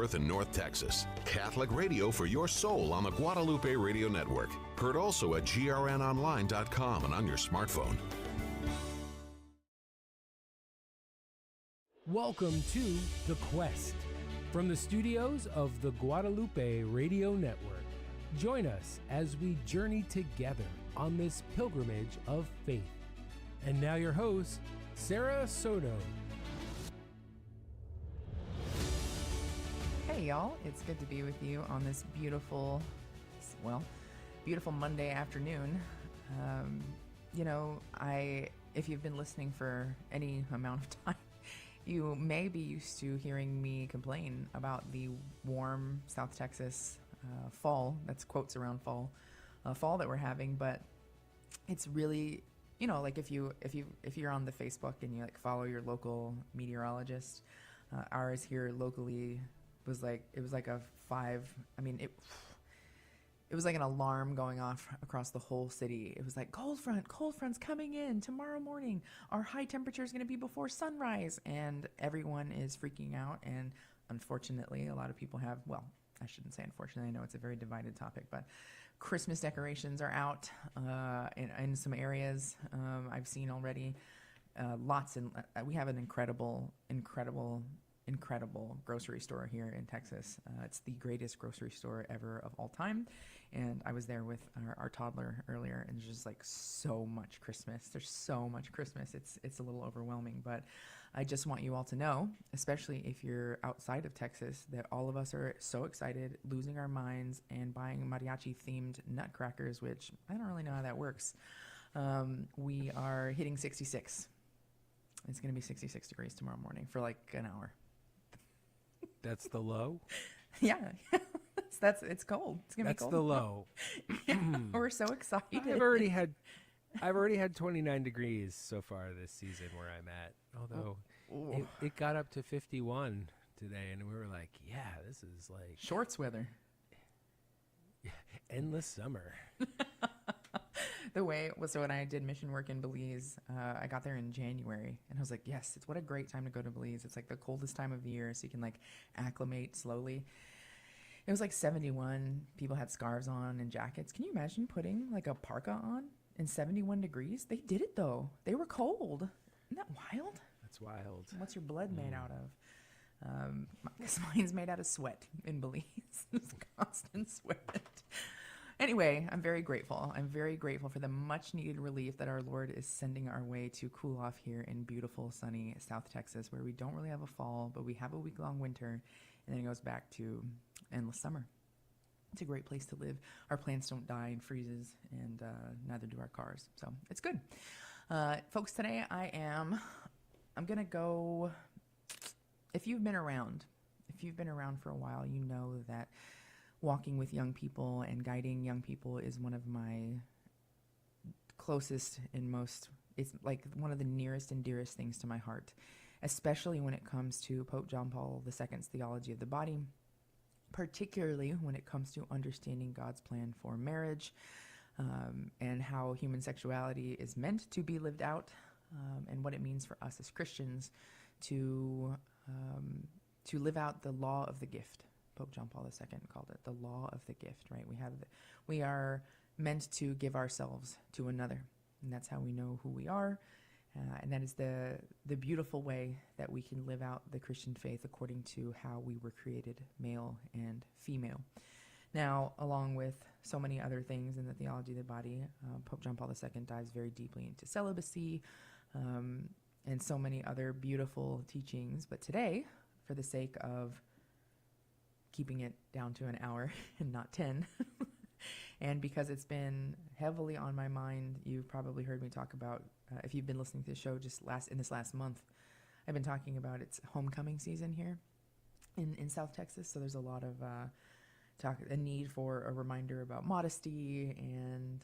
Worth and North Texas. Catholic radio for your soul on the Guadalupe Radio Network. Heard also at grnonline.com and on your smartphone. Welcome to The Quest from the studios of the Guadalupe Radio Network. Join us as we journey together on this pilgrimage of faith. And now your host, Sarah Soto. Hey y'all, it's good to be with you on this beautiful Monday afternoon. If you've been listening for any amount of time, you may be used to hearing me complain about the warm South Texas fall. That's quotes around fall that we're having. But it's really, like if you're on the Facebook and you like follow your local meteorologist, ours here locally was like a 5. I mean, it was like an alarm going off across the whole city. It was like, cold front's coming in tomorrow morning. Our high temperature is going to be before sunrise. And everyone is freaking out. And unfortunately, a lot of people have, well, I shouldn't say unfortunately, I know it's a very divided topic, but Christmas decorations are out in some areas. I've seen already lots, and we have an incredible grocery store here in Texas. It's the greatest grocery store ever of all time. And I was there with our toddler earlier, and there's just like so much Christmas. There's so much Christmas. It's a little overwhelming, but I just want you all to know, especially if you're outside of Texas, that all of us are so excited, losing our minds, and buying mariachi-themed nutcrackers, which I don't really know how that works. We are hitting 66. It's going to be 66 degrees tomorrow morning for like an hour. That's the low? Yeah. It's cold. It's gonna be cold. That's the low. Yeah, we're so excited. I've already had 29 degrees so far this season where I'm at. Although it got up to 51 today, and we were like, yeah, this is like shorts weather. Endless summer. The way it was, so when I did mission work in Belize, I got there in January, and I was like, yes, what a great time to go to Belize. It's like the coldest time of the year, so you can like acclimate slowly. It was like 71. People had scarves on and jackets. Can you imagine putting like a parka on in 71 degrees? They did it though. They were cold. Isn't that wild? That's wild. What's your blood made out of? I guess mine's made out of sweat in Belize. It's constant sweat. Anyway, I'm very grateful. I'm very grateful for the much needed relief that our Lord is sending our way to cool off here in beautiful, sunny South Texas, where we don't really have a fall, but we have a week-long winter, and then it goes back to endless summer. It's a great place to live. Our plants don't die in freezes, and neither do our cars. So it's good. Folks, today I'm going to go, if you've been around for a while, you know that walking with young people and guiding young people is one of my closest and it's like one of the nearest and dearest things to my heart, especially when it comes to Pope John Paul II's theology of the body, particularly when it comes to understanding God's plan for marriage, and how human sexuality is meant to be lived out, and what it means for us as Christians to live out the law of the gift. Pope John Paul II called it the law of the gift, right? We are meant to give ourselves to another, and that's how we know who we are, and that is the beautiful way that we can live out the Christian faith according to how we were created, male and female. Now, along with so many other things in the theology of the body, Pope John Paul II dives very deeply into celibacy, and so many other beautiful teachings. But today, for the sake of keeping it down to an hour and not 10. And because it's been heavily on my mind, you've probably heard me talk about, if you've been listening to the show in this last month, I've been talking about it's homecoming season here in South Texas. So there's a lot of a need for a reminder about modesty and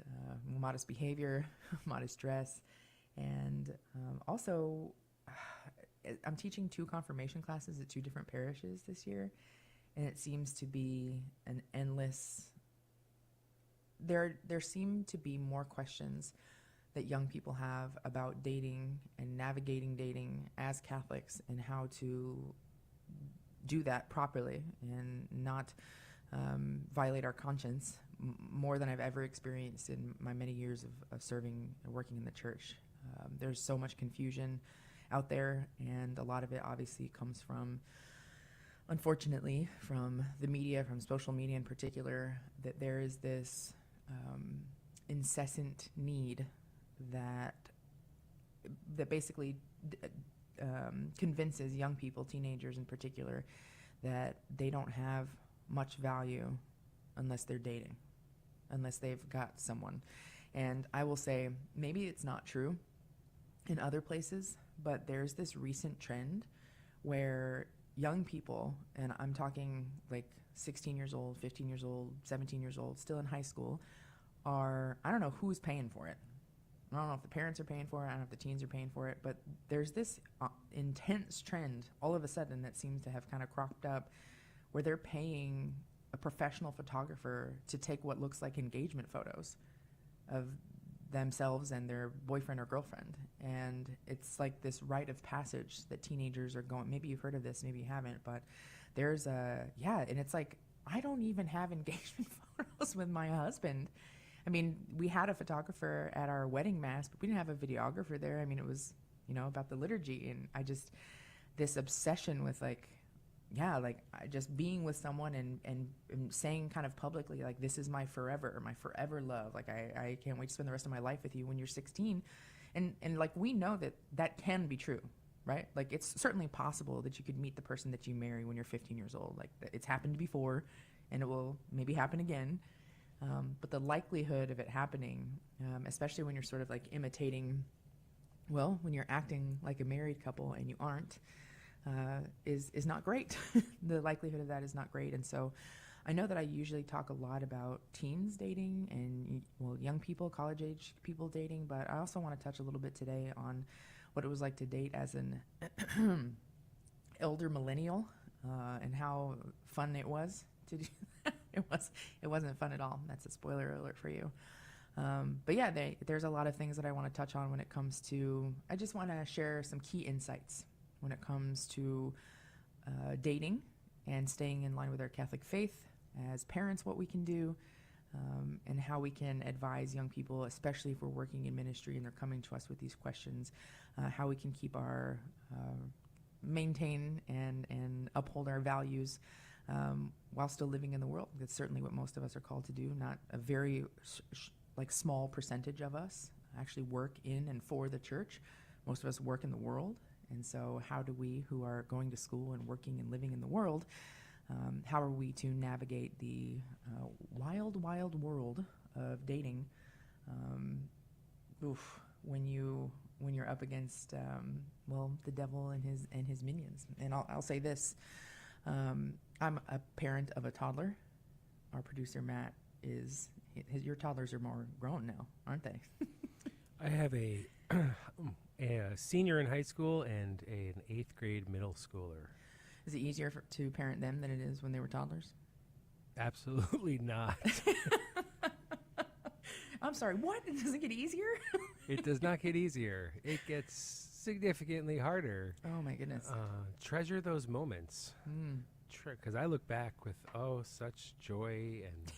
modest behavior, modest dress. And also, I'm teaching 2 confirmation classes at 2 different parishes this year. And it seems to be an endless, there seem to be more questions that young people have about dating and navigating dating as Catholics, and how to do that properly and not violate our conscience more than I've ever experienced in my many years of serving and working in the church. There's so much confusion out there, and a lot of it obviously comes from, unfortunately, from the media, from social media in particular, that there is this incessant need that basically convinces young people, teenagers in particular, that they don't have much value unless they're dating, unless they've got someone. And I will say, maybe it's not true in other places, but there's this recent trend where young people, and I'm talking like 16 years old, 15 years old, 17 years old, still in high school, I don't know who's paying for it. I don't know if the parents are paying for it. I don't know if the teens are paying for it. But there's this intense trend all of a sudden that seems to have kind of cropped up where they're paying a professional photographer to take what looks like engagement photos of themselves and their boyfriend or girlfriend. And it's like this rite of passage that teenagers are going. Maybe you've heard of this, maybe you haven't. But there's and it's like, I don't even have engagement photos with my husband. I mean, we had a photographer at our wedding mass, but we didn't have a videographer there. I mean, it was, about the liturgy. And this obsession with just being with someone and saying kind of publicly, like, this is my forever love. Like, I can't wait to spend the rest of my life with you when you're 16. And like, we know that can be true, right? Like, it's certainly possible that you could meet the person that you marry when you're 15 years old. Like, it's happened before, and it will maybe happen again. But the likelihood of it happening, especially when you're sort of like imitating, when you're acting like a married couple and you aren't, is not great. The likelihood of that is not great. And so I know that I usually talk a lot about teens dating and, young people, college age people dating, but I also want to touch a little bit today on what it was like to date as an elder millennial, and how fun it was to do that. It wasn't fun at all. That's a spoiler alert for you. But yeah, there's a lot of things that I want to touch on when it comes to, I just want to share some key insights when it comes to dating and staying in line with our Catholic faith as parents, what we can do, and how we can advise young people, especially if we're working in ministry and they're coming to us with these questions, how we can keep maintain and uphold our values while still living in the world. That's certainly what most of us are called to do. Not a very small percentage of us actually work in and for the church. Most of us work in the world. And so how do we, who are going to school and working and living in the world, how are we to navigate the wild, wild world of dating when you're up against the devil and his minions? And I'll say this. I'm a parent of a toddler. Our producer, Matt, your toddlers are more grown now, aren't they? I have a senior in high school and an 8th grade middle schooler. Is it easier to parent them than it is when they were toddlers? Absolutely not. I'm sorry, what? It doesn't get easier? It does not get easier. It gets significantly harder. Oh, my goodness. Treasure those moments. Because I look back with, such joy and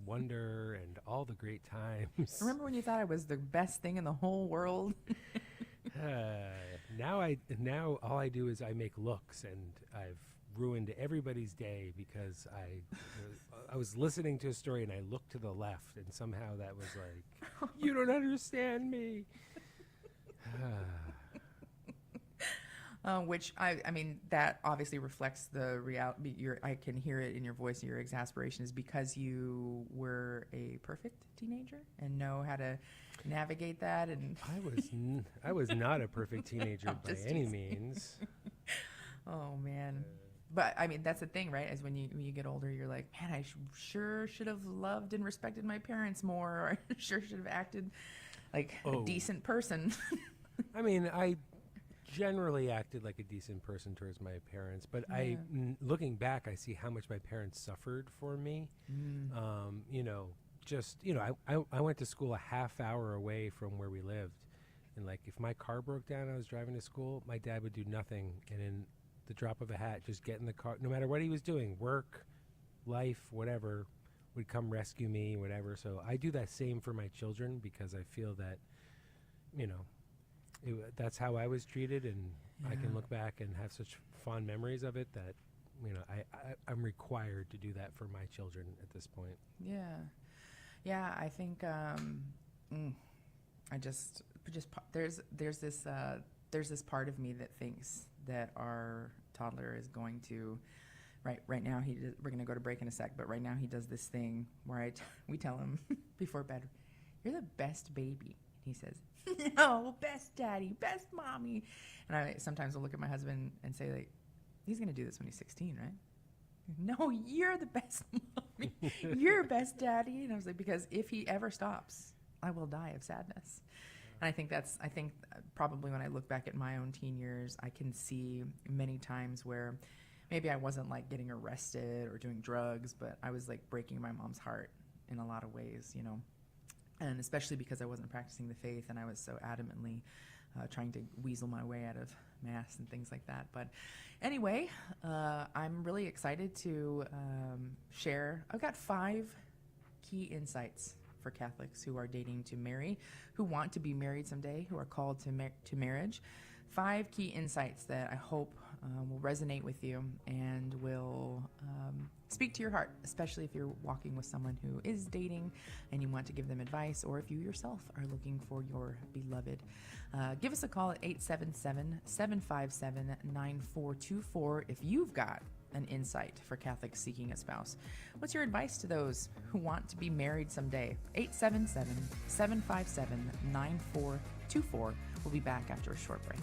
wonder and all the great times. Remember when you thought I was the best thing in the whole world? Now all I do is I make looks, and I've ruined everybody's day because I was listening to a story and I looked to the left, and somehow that was like, you don't understand me. Which I mean, that obviously reflects the reality. I can hear it in your voice. Your exasperation is because you were a perfect teenager and know how to navigate that. And I was not a perfect teenager by any means. Oh man. But I mean, that's the thing, right? Is when you get older, you're like, man, I sure should have loved and respected my parents more, or I sure should have acted like a decent person. I mean, I generally acted like a decent person towards my parents, but looking back, I see how much my parents suffered for me. I went to school a half hour away from where we lived, and like if my car broke down, I was driving to school, my dad would do nothing, and in the drop of a hat, just get in the car, no matter what he was doing, work, life, whatever, would come rescue me, whatever. So I do that same for my children because I feel that, that's how I was treated, and I can look back and have such fond memories of it that, I'm required to do that for my children at this point. Yeah, I think there's this part of me that thinks that our toddler is going to right now we're going to go to break in a sec, but right now he does this thing where we tell him before bed, "You're the best baby." He says, "No, best daddy, best mommy." And I sometimes will look at my husband and say, like, he's going to do this when he's 16, right? "No, you're the best mommy. You're best daddy." And I was like, because if he ever stops, I will die of sadness. And I think probably when I look back at my own teen years, I can see many times where maybe I wasn't like getting arrested or doing drugs, but I was like breaking my mom's heart in a lot of ways, and especially because I wasn't practicing the faith and I was so adamantly trying to weasel my way out of mass and things like that. But anyway, I'm really excited to share. I've got 5 key insights for Catholics who are dating to marry, who want to be married someday, who are called to marriage. 5 key insights that I hope will resonate with you and will speak to your heart, especially if you're walking with someone who is dating and you want to give them advice, or if you yourself are looking for your beloved. Give us a call at 877-757-9424 if you've got an insight for Catholics seeking a spouse. What's your advice to those who want to be married someday? 877-757-9424. We'll be back after a short break.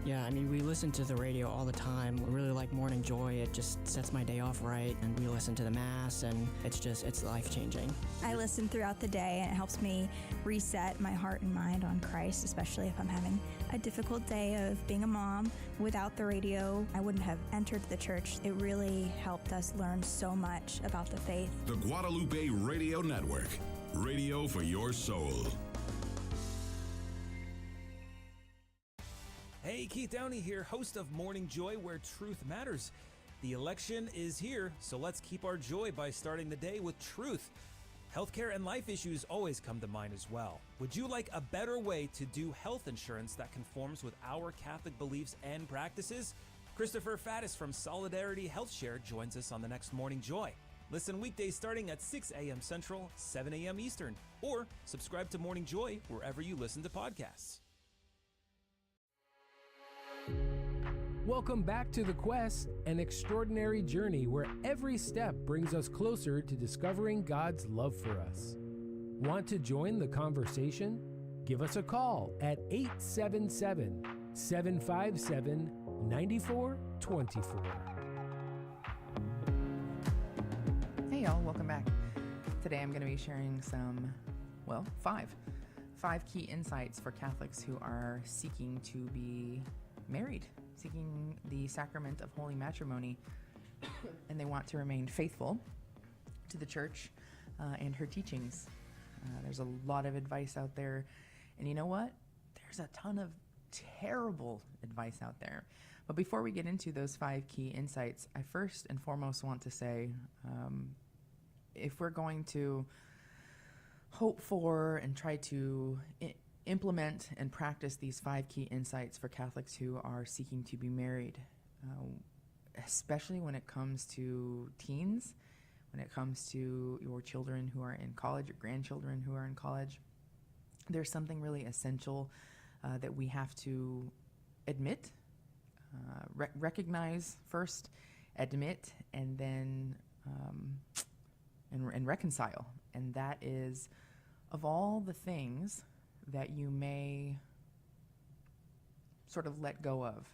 Yeah, I mean, we listen to the radio all the time. We really like Morning Joy. It just sets my day off right. And we listen to the Mass, and it's life-changing. I listen throughout the day, and it helps me reset my heart and mind on Christ, especially if I'm having a difficult day of being a mom. Without the radio, I wouldn't have entered the church. It really helped us learn so much about the faith. The Guadalupe Radio Network. Radio for your soul. Hey, Keith Downey here, host of Morning Joy, where truth matters. The election is here, so let's keep our joy by starting the day with truth. Healthcare and life issues always come to mind as well. Would you like a better way to do health insurance that conforms with our Catholic beliefs and practices? Christopher Faddis from Solidarity Health Share joins us on the next Morning Joy. Listen weekdays starting at 6 a.m. Central, 7 a.m. Eastern, or subscribe to Morning Joy wherever you listen to podcasts. Welcome back to The Quest, an extraordinary journey where every step brings us closer to discovering God's love for us. Want to join the conversation? Give us a call at 877-757-9424. Hey y'all, welcome back. Today I'm going to be sharing five key insights for Catholics who are seeking to be married, seeking the sacrament of holy matrimony, and they want to remain faithful to the church and her teachings. There's a lot of advice out there, and you know what? There's a ton of terrible advice out there. But before we get into those 5 key insights, I first and foremost want to say, if we're going to hope for and try to implement and practice these 5 key insights for Catholics who are seeking to be married, especially when it comes to teens, when it comes to your children who are in college, your grandchildren who are in college, there's something really essential that we have to admit, recognize first, admit, and then and reconcile. And that is, of all the things that you may sort of let go of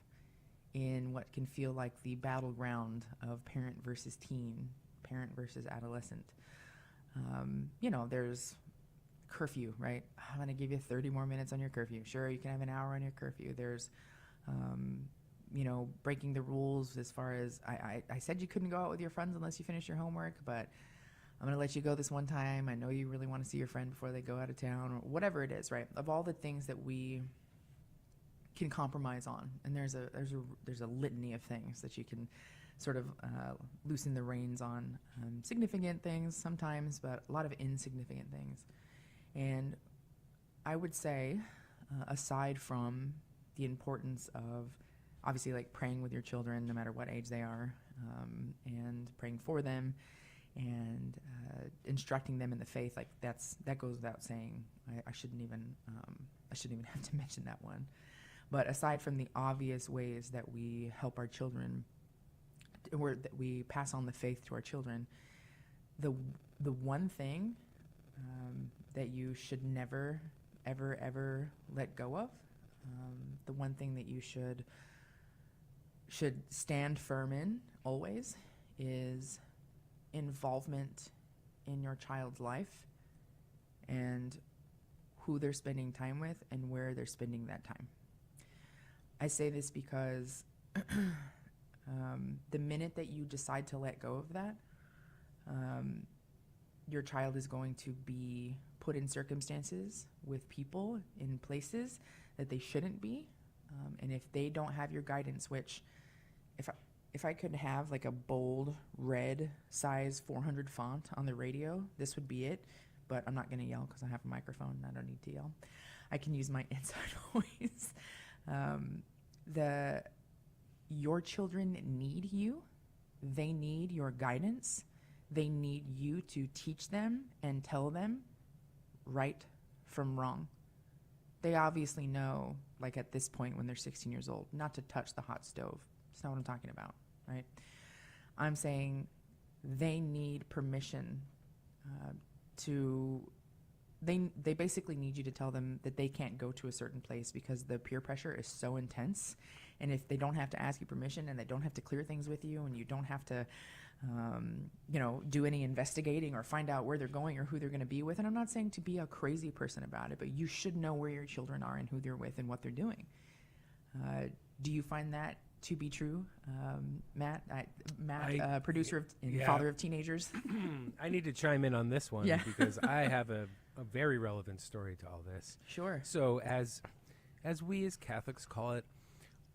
in what can feel like the battleground of parent versus teen, parent versus adolescent. There's curfew, right? I'm going to give you 30 more minutes on your curfew. Sure, you can have an hour on your curfew. There's breaking the rules as far as I said you couldn't go out with your friends unless you finish your homework, but I'm going to let you go this one time. I know you really want to see your friend before they go out of town, or whatever it is, right? Of all the things that we can compromise on, and there's a litany of things that you can sort of loosen the reins on. Significant things sometimes, but a lot of insignificant things. And I would say, aside from the importance of obviously like praying with your children, no matter what age they are, and praying for them, and instructing them in the faith, like that goes without saying. I shouldn't even have to mention that one. But aside from the obvious ways that we help our children, or that we pass on the faith to our children, the one thing that you should never, ever, ever let go of, the one thing that you should stand firm in always, is involvement in your child's life and who they're spending time with and where they're spending that time. I say this because the minute that you decide to let go of that, your child is going to be put in circumstances with people in places that they shouldn't be. And if they don't have your guidance, which if I could have like a bold red size 400 font on the radio, this would be it. But I'm not going to yell because I have a microphone and I don't need to yell. I can use my inside voice. Your children need you. They need your guidance. They need you to teach them and tell them right from wrong. They obviously know, like at this point when they're 16 years old, not to touch the hot stove. That's not what I'm talking about, right? I'm saying they need permission they basically need you to tell them that they can't go to a certain place because the peer pressure is so intense. And if they don't have to ask you permission, and they don't have to clear things with you, and you don't have to, do any investigating or find out where they're going or who they're going to be with. And I'm not saying to be a crazy person about it, but you should know where your children are and who they're with and what they're doing. Do you find that to be true, Matt? Matt, producer and father of teenagers. I need to chime in on this one because I have a very relevant story to all this. Sure. So as we as Catholics call it,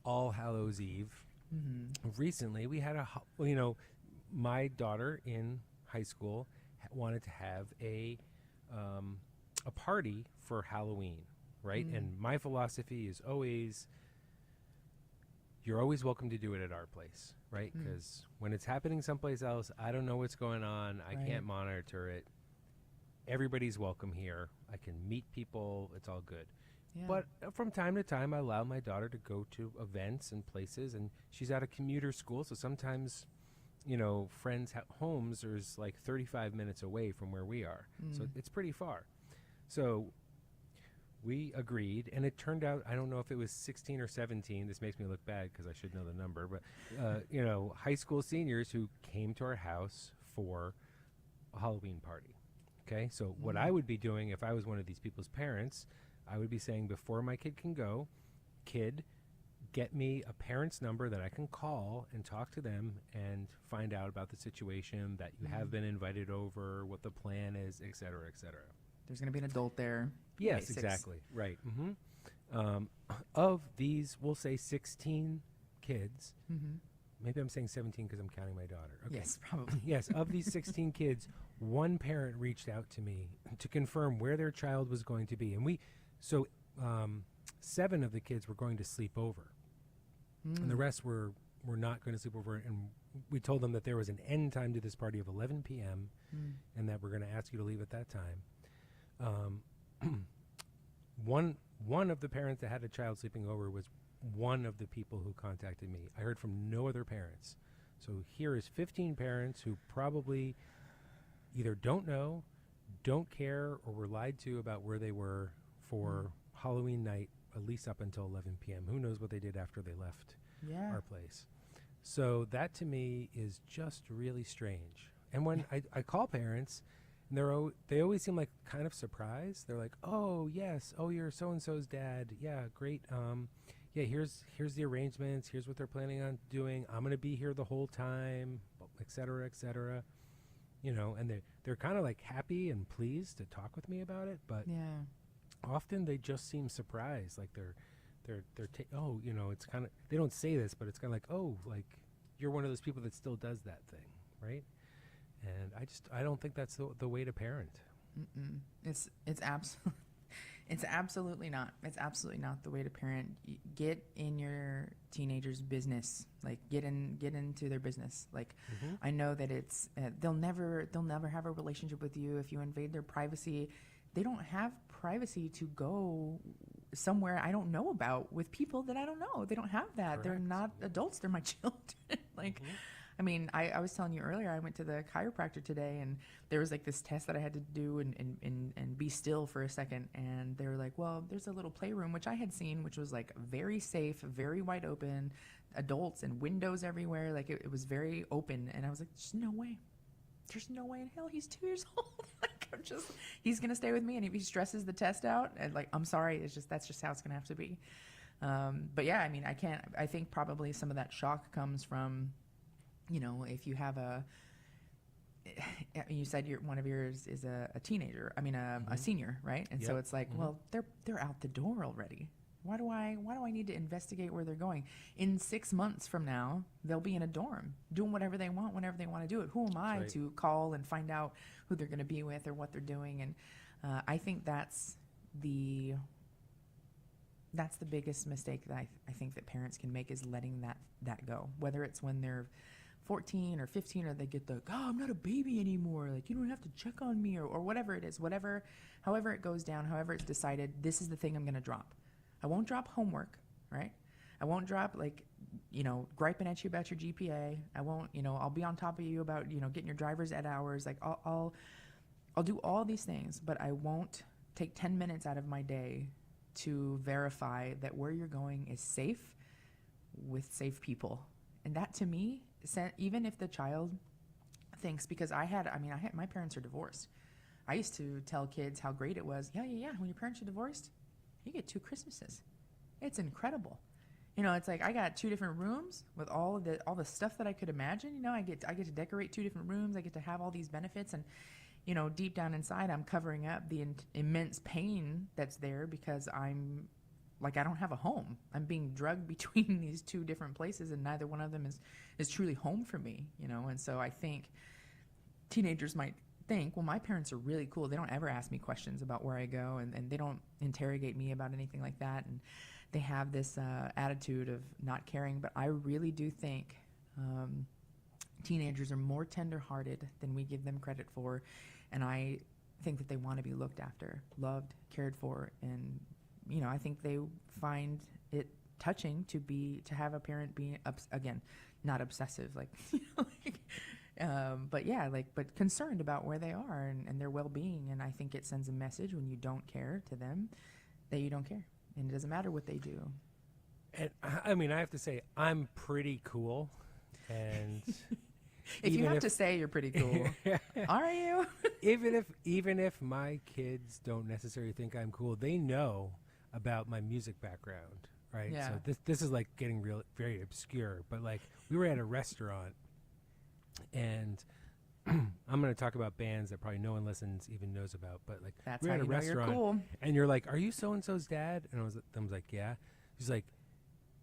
All Hallows Eve. Mm-hmm. Recently, we had my daughter in high school wanted to have a party for Halloween, right? Mm-hmm. And my philosophy is always, you're always welcome to do it at our place, right? Because when it's happening someplace else, I don't know what's going on. I can't monitor it. Everybody's welcome here. I can meet people. It's all good. Yeah. But from time to time, I allow my daughter to go to events and places, and she's at a commuter school, so sometimes, friends' homes are like 35 minutes away from where we are. So it's pretty far. So we agreed, and it turned out, I don't know if it was 16 or 17. This makes me look bad because I should know the number. But, high school seniors who came to our house for a Halloween party. Okay, so what I would be doing if I was one of these people's parents, I would be saying, before my kid can go, kid, get me a parent's number that I can call and talk to them and find out about the situation, that you have been invited over, what the plan is, et cetera, et cetera. There's going to be an adult there. Yes, exactly. Right. Of these, we'll say 16 kids. Maybe I'm saying 17 because I'm counting my daughter. Okay. Yes, probably. Yes, of these 16 kids, one parent reached out to me to confirm where their child was going to be. And so 7 of the kids were going to sleep over. And the rest were not going to sleep over. And we told them that there was an end time to this party of 11 p.m. And that we're going to ask you to leave at that time. One of the parents that had a child sleeping over was one of the people who contacted me. I heard from no other parents. So here is 15 parents who probably either don't know, don't care, or were lied to about where they were for Halloween night, at least up until 11 p.m. Who knows what they did after they left our place. So that to me is just really strange. And when I call parents, and they always seem like kind of surprised. They're like, oh, yes, oh, you're so-and-so's dad. Yeah, great. yeah, here's the arrangements, here's what they're planning on doing, I'm going to be here the whole time, et cetera, et cetera. You know, and they're kind of like happy and pleased to talk with me about it, but Yeah. often they just seem surprised, like oh, you know, it's kind of, they don't say this, but it's kind of like, oh, like you're one of those people that still does that thing, right? And I don't think that's the way to parent. Mm-mm. It's absolutely it's absolutely not. It's absolutely not the way to parent. Get in your teenager's business. Like get into their business. Like I know that it's they'll never have a relationship with you if you invade their privacy. They don't have privacy to go somewhere I don't know about with people that I don't know. They don't have that. Correct. They're not adults. They're my children. Like. I mean, I was telling you earlier, I went to the chiropractor today, and there was like this test that I had to do and be still for a second. And they were like, well, there's a little playroom, which I had seen, which was like very safe, very wide open, adults and windows everywhere. Like it was very open. And I was like, there's no way. There's no way in hell he's 2 years old. Like he's going to stay with me. And if he stresses the test out, and like, I'm sorry, that's just how it's going to have to be. But yeah, I mean, I think probably some of that shock comes from, you know, if you have you said one of yours is a teenager. I mean, a senior, right? And so it's like, well, they're out the door already. Why do I need to investigate where they're going? In 6 months from now, they'll be in a dorm doing whatever they want, whenever they want to do it. Who am I to call and find out who they're going to be with or what they're doing? And I think that's the biggest mistake that I think that parents can make, is letting that go. Whether it's when they're 14 or 15, or they get the, oh, I'm not a baby anymore, like you don't have to check on me, or whatever it is, however it goes down, however it's decided, this is the thing I'm going to drop. I won't drop homework, right? I won't drop, like, you know, griping at you about your GPA. I won't, you know, I'll be on top of you about, you know, getting your driver's ed hours. Like I'll do all these things, but I won't take 10 minutes out of my day to verify that where you're going is safe with safe people. And that, to me, even if the child thinks, because my parents are divorced. I used to tell kids how great it was. Yeah. When your parents are divorced, you get 2 Christmases. It's incredible. You know, it's like I got 2 different rooms with all the stuff that I could imagine. You know, I get to decorate 2 different rooms. I get to have all these benefits, and you know, deep down inside, I'm covering up the immense pain that's there because I'm like, I don't have a home. I'm being drugged between these 2 different places, and neither one of them is truly home for me, you know? And so I think teenagers might think, well, my parents are really cool. They don't ever ask me questions about where I go, and they don't interrogate me about anything like that. And they have this attitude of not caring. But I really do think teenagers are more tender-hearted than we give them credit for. And I think that they want to be looked after, loved, cared for, and you know, I think they find it touching to have a parent be again, not obsessive, like, but concerned about where they are and their well-being. And I think it sends a message when you don't care to them that you don't care, and it doesn't matter what they do. And I mean, I have to say, I'm pretty cool, and if you have to say you're pretty cool, are you? even if my kids don't necessarily think I'm cool, they know about my music background, right? Yeah. So this is like getting very obscure, but like we were at a restaurant, and I'm going to talk about bands that probably no one listens even knows about, but like that's we're how at a you know restaurant, you're cool. and you're like, "Are you so and so's dad?" And I was like, "Yeah." He's like,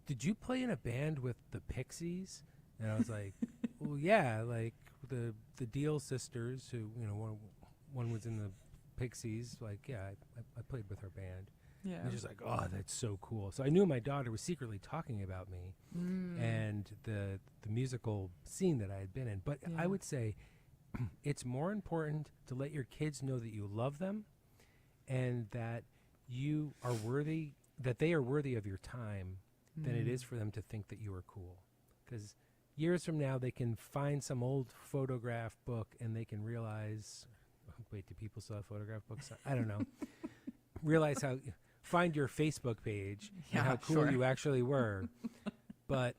"Did you play in a band with the Pixies?" And I was like, "Well, yeah, like the Deal sisters, who, you know, one was in the Pixies. Like, yeah, I played with her band." Yeah. And just like, oh, that's so cool. So I knew my daughter was secretly talking about me and the musical scene that I had been in. But Yeah. I would say it's more important to let your kids know that you love them and that you are worthy, that they are worthy of your time, than it is for them to think that you are cool. Because years from now, they can find some old photograph book and they can realize, wait, do people still have photograph books? I don't know. Realize how, find your Facebook page and how cool you actually were. But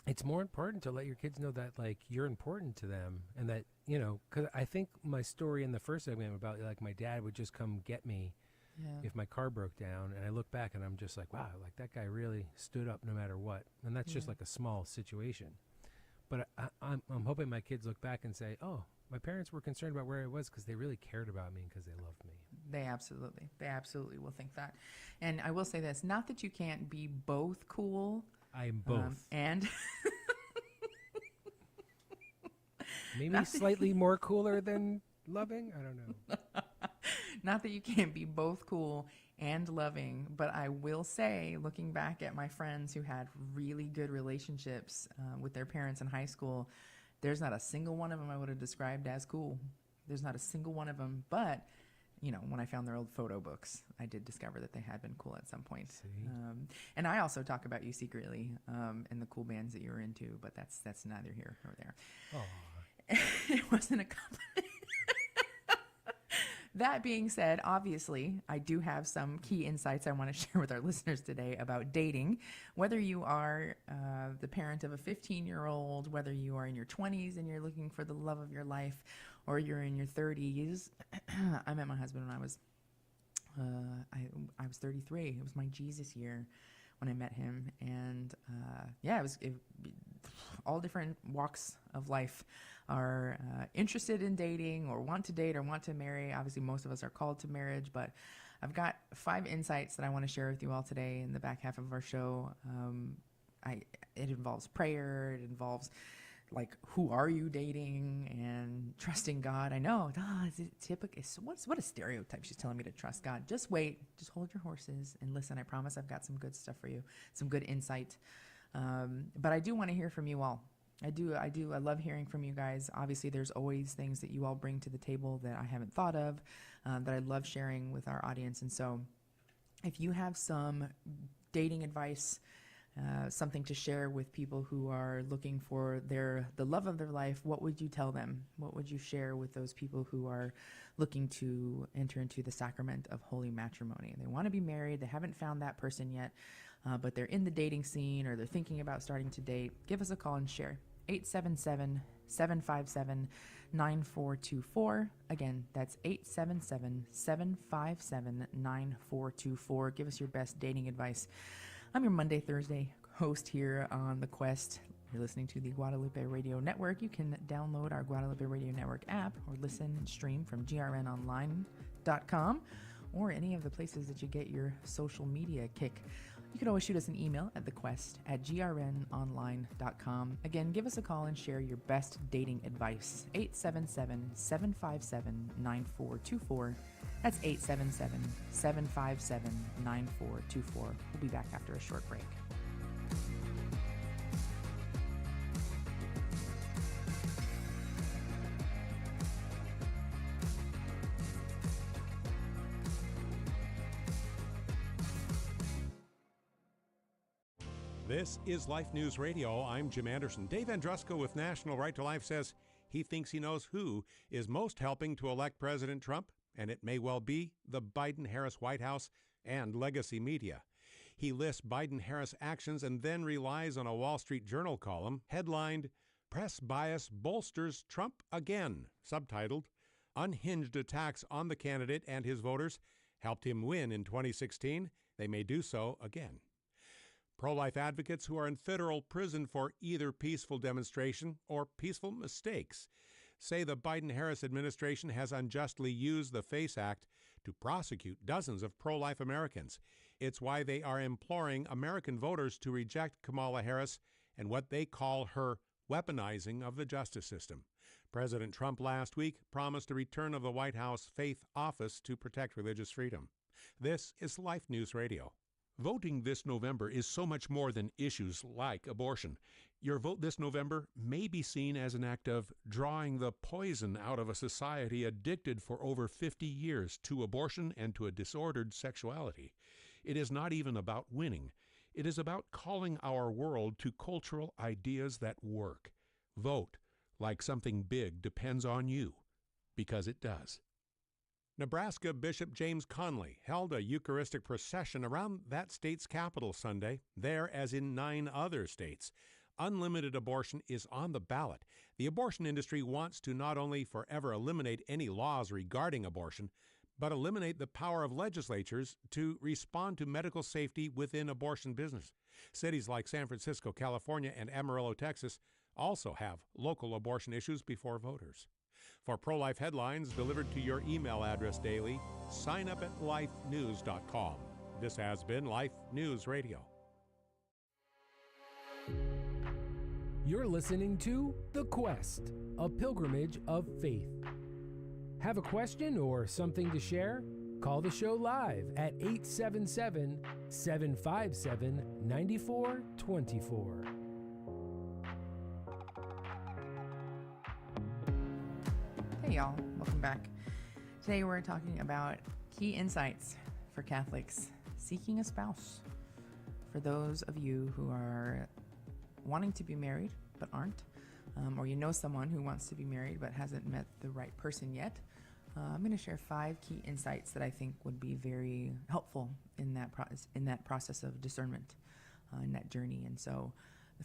it's more important to let your kids know that, like, you're important to them, and that, you know, because I think my story in the first segment about, like, my dad would just come get me if my car broke down, and I look back and I'm just like, wow, like that guy really stood up no matter what. And that's just like a small situation. But I'm hoping my kids look back and say, oh, my parents were concerned about where I was because they really cared about me and because they loved me. They absolutely will think that. And I will say this, not that you can't be both cool. I am both. And maybe slightly more cooler than loving. I don't know. Not that you can't be both cool and loving, but I will say, looking back at my friends who had really good relationships with their parents in high school, there's not a single one of them I would have described as cool. There's not a single one of them. But, you know, when I found their old photo books, I did discover that they had been cool at some point. And I also talk about you secretly and the cool bands that you were into, but that's neither here nor there. It wasn't a compliment. That being said, obviously, I do have some key insights I want to share with our listeners today about dating. Whether you are the parent of a 15-year-old, whether you are in your 20s and you're looking for the love of your life, or you're in your 30s. I met my husband when I was 33. It was my Jesus year when I met him, and it was all different walks of life are interested in dating or want to date or want to marry. Obviously, most of us are called to marriage, but I've got 5 insights that I want to share with you all today in the back half of our show. It involves prayer. It involves, like, who are you dating and trusting God. I know, is it typical? What a stereotype. She's telling me to trust God. Just wait. Just hold your horses and listen. I promise I've got some good stuff for you, some good insight. But I do want to hear from you all. I do. I love hearing from you guys. Obviously, there's always things that you all bring to the table that I haven't thought of, that I love sharing with our audience. And so if you have some dating advice, something to share with people who are looking for the love of their life, what would you tell them? What would you share with those people who are looking to enter into the sacrament of holy matrimony? They want to be married. They haven't found that person yet, but they're in the dating scene or they're thinking about starting to date. Give us a call and share. 877-757-9424. Again, that's 877-757-9424. Give us your best dating advice. I'm your Monday, Thursday host here on The Quest. You're listening to the Guadalupe Radio Network. You can download our Guadalupe Radio Network app or listen and stream from grnonline.com or any of the places that you get your social media kick. You can always shoot us an email at thequest@grnonline.com. Again, give us a call and share your best dating advice. 877-757-9424. That's 877-757-9424. We'll be back after a short break. This is Life News Radio. I'm Jim Anderson. Dave Andrusko with National Right to Life says he thinks he knows who is most helping to elect President Trump, and it may well be the Biden-Harris White House and legacy media. He lists Biden-Harris actions and then relies on a Wall Street Journal column headlined, "Press Bias Bolsters Trump Again," subtitled, "Unhinged attacks on the candidate and his voters helped him win in 2016. They may do so again." Pro-life advocates who are in federal prison for either peaceful demonstration or peaceful mistakes say the Biden-Harris administration has unjustly used the FACE Act to prosecute dozens of pro-life Americans. It's why they are imploring American voters to reject Kamala Harris and what they call her weaponizing of the justice system. President Trump last week promised a return of the White House Faith Office to protect religious freedom. This is Life News Radio. Voting this November is so much more than issues like abortion. Your vote this November may be seen as an act of drawing the poison out of a society addicted for over 50 years to abortion and to a disordered sexuality. It is not even about winning. It is about calling our world to cultural ideas that work. Vote like something big depends on you, because it does. Nebraska Bishop James Conley held a Eucharistic procession around that state's capital Sunday. There, as in 9 other states, unlimited abortion is on the ballot. The abortion industry wants to not only forever eliminate any laws regarding abortion, but eliminate the power of legislatures to respond to medical safety within abortion business. Cities like San Francisco, California, and Amarillo, Texas also have local abortion issues before voters. For pro-life headlines delivered to your email address daily, sign up at lifenews.com. This has been Life News Radio. You're listening to The Quest, a pilgrimage of faith. Have a question or something to share? Call the show live at 877-757-9424. Hey y'all, welcome back. Today we're talking about key insights for Catholics seeking a spouse. For those of you who are wanting to be married but aren't, or you know someone who wants to be married but hasn't met the right person yet, I'm going to share 5 key insights that I think would be very helpful in that process of discernment, in that journey. And so,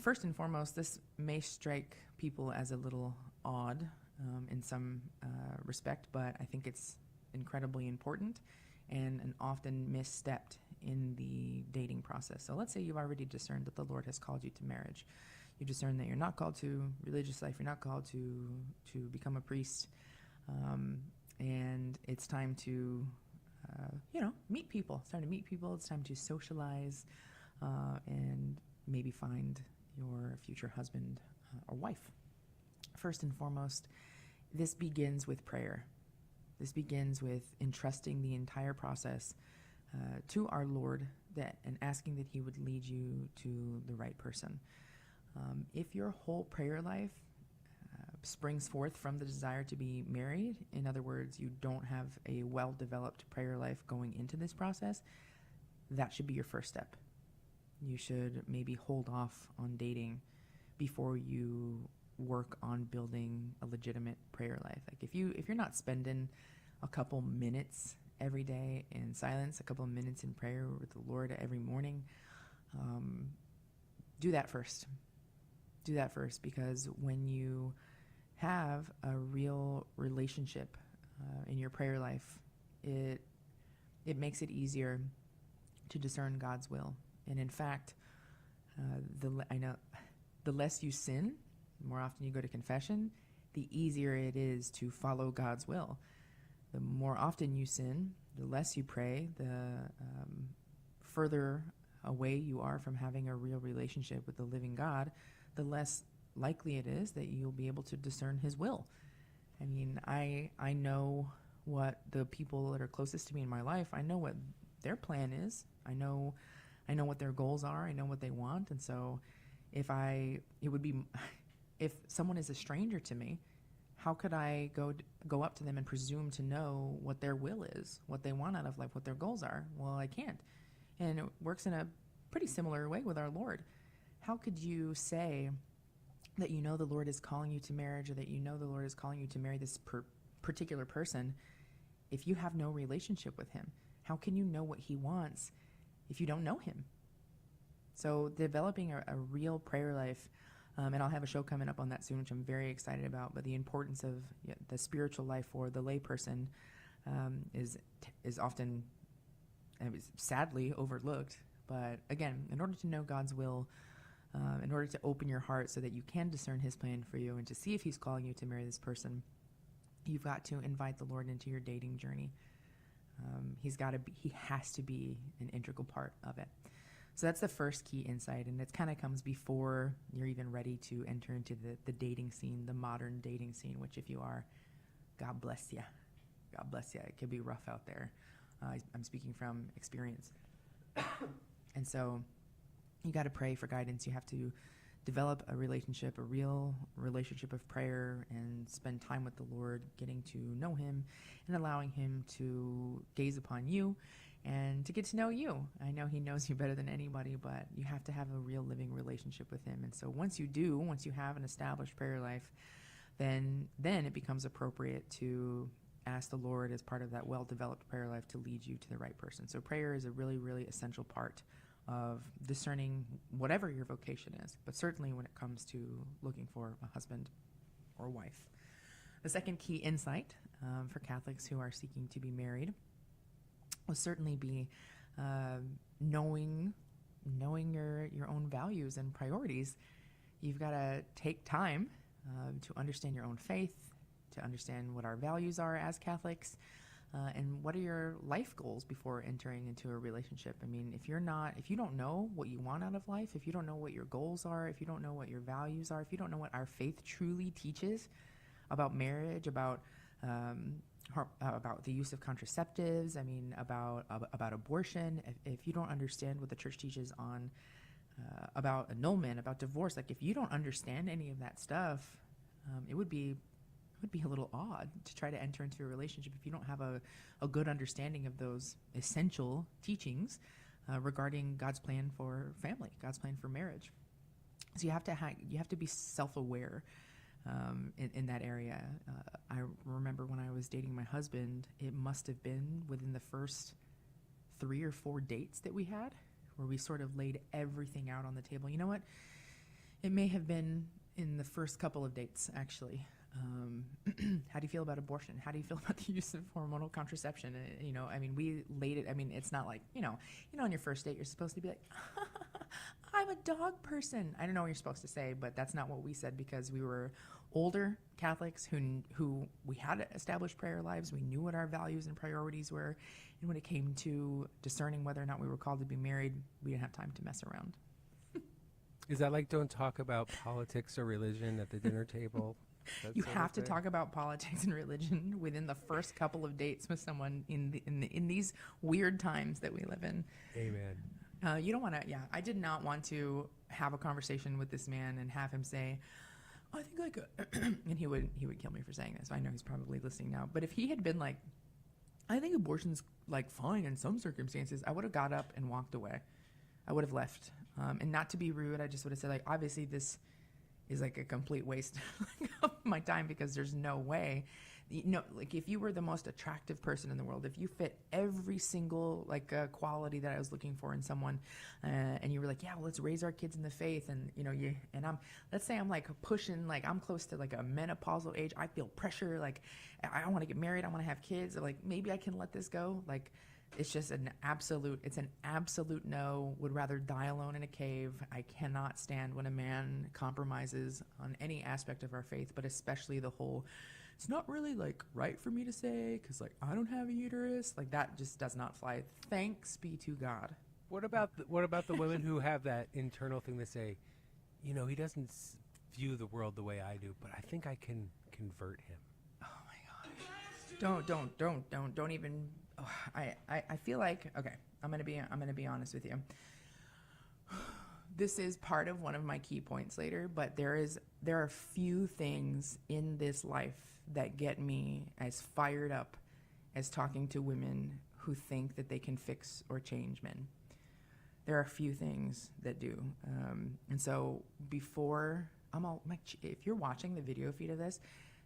first and foremost, this may strike people as a little odd in some respect, but I think it's incredibly important and an often misstepped in the dating process. So let's say you've already discerned that the Lord has called you to marriage. You discern that you're not called to religious life. You're not called to become a priest. And it's time to, meet people. It's time to meet people. It's time to socialize and maybe find your future husband or wife. First and foremost, this begins with prayer. This begins with entrusting the entire process to our Lord and asking that He would lead you to the right person. If your whole prayer life springs forth from the desire to be married, in other words, you don't have a well-developed prayer life going into this process, that should be your first step. You should maybe hold off on dating before you work on building a legitimate prayer life. Like if you're not spending a couple minutes every day in silence, a couple of minutes in prayer with the Lord every morning, do that first. Do that first, because when you have a real relationship in your prayer life, it makes it easier to discern God's will. And in fact, the less you sin, the more often you go to confession, the easier it is to follow God's will. The more often you sin, the less you pray, the further away you are from having a real relationship with the living God, the less likely it is that you'll be able to discern His will. I mean, I know what the people that are closest to me in my life, I know what their plan is. I know what their goals are. I know what they want. And so if someone is a stranger to me, how could I go up to them and presume to know what their will is, what they want out of life, what their goals are? Well, I can't. And it works in a pretty similar way with our Lord. How could you say that you know the Lord is calling you to marriage, or that you know the Lord is calling you to marry this particular person if you have no relationship with Him? How can you know what He wants if you don't know Him? So developing a real prayer life, and I'll have a show coming up on that soon, which I'm very excited about, but the importance of the spiritual life for the layperson is often, sadly, overlooked. But again, in order to know God's will, in order to open your heart so that you can discern His plan for you and to see if He's calling you to marry this person, you've got to invite the Lord into your dating journey. He has to be an integral part of it. So that's the first key insight, and it kind of comes before you're even ready to enter into the dating scene, the modern dating scene, which if you are, God bless you. God bless you. It can be rough out there. I'm speaking from experience. And so you got to pray for guidance. You have to develop a real relationship of prayer, and spend time with the Lord, getting to know Him and allowing Him to gaze upon you and to get to know you. I know He knows you better than anybody, but you have to have a real living relationship with Him. And so once you have an established prayer life, then it becomes appropriate to ask the Lord, as part of that well-developed prayer life, to lead you to the right person. So prayer is a really, really essential part of discerning whatever your vocation is, but certainly when it comes to looking for a husband or wife. The second key insight for Catholics who are seeking to be married will certainly be knowing your own values and priorities. You've got to take time to understand your own faith, to understand what our values are as Catholics, and what are your life goals before entering into a relationship. I mean, if you don't know what you want out of life, if you don't know what your goals are, if you don't know what your values are, if you don't know what our faith truly teaches about marriage, about the use of contraceptives, I mean, about abortion, if you don't understand what the church teaches on about annulment, about divorce, like if you don't understand any of that stuff, it would be a little odd to try to enter into a relationship if you don't have a good understanding of those essential teachings regarding God's plan for family, God's plan for marriage. So you have to be self-aware in that area. I remember when I was dating my husband, it must have been within the first 3 or 4 dates that we had, where we sort of laid everything out on the table. You know what? It may have been in the first couple of dates, actually. How do you feel about abortion? How do you feel about the use of hormonal contraception? I mean, we laid it. I mean, it's not like, on your first date, you're supposed to be like, I'm a dog person. I don't know what you're supposed to say, but that's not what we said, because we were older Catholics who we had established prayer lives. We knew what our values and priorities were. And when it came to discerning whether or not we were called to be married, we didn't have time to mess around. Is that like don't talk about politics or religion at the dinner table? You have to talk about politics and religion within the first couple of dates with someone in these weird times that we live in. Amen. You don't want to. Yeah, I did not want to have a conversation with this man and have him say, "I think like," and he would kill me for saying this. I know he's probably listening now. But if he had been like, "I think abortion's like fine in some circumstances," I would have got up and walked away. I would have left, and not to be rude, I just would have said, like, obviously this is like a complete waste of my time, because there's no way, like if you were the most attractive person in the world, if you fit every single quality that I was looking for in someone, and you were like, yeah, well, let's raise our kids in the faith, and let's say I'm like pushing, like I'm close to like a menopausal age, I feel pressure, like I want to get married, I want to have kids, or like maybe I can let this go, like it's just an absolute no. Would rather die alone in a cave. I cannot stand when a man compromises on any aspect of our faith, but especially the whole, it's not really like right for me to say, because like I don't have a uterus. Like that just does not fly. Thanks be to God. What about the women who have that internal thing to say, he doesn't view the world the way I do, but I think I can convert him. Oh my gosh. Don't even. Oh, I feel like, okay, I'm gonna be honest with you. This is part of one of my key points later, but there are few things in this life that get me as fired up as talking to women who think that they can fix or change men. There are a few things that do, and so before if you're watching the video feed of this,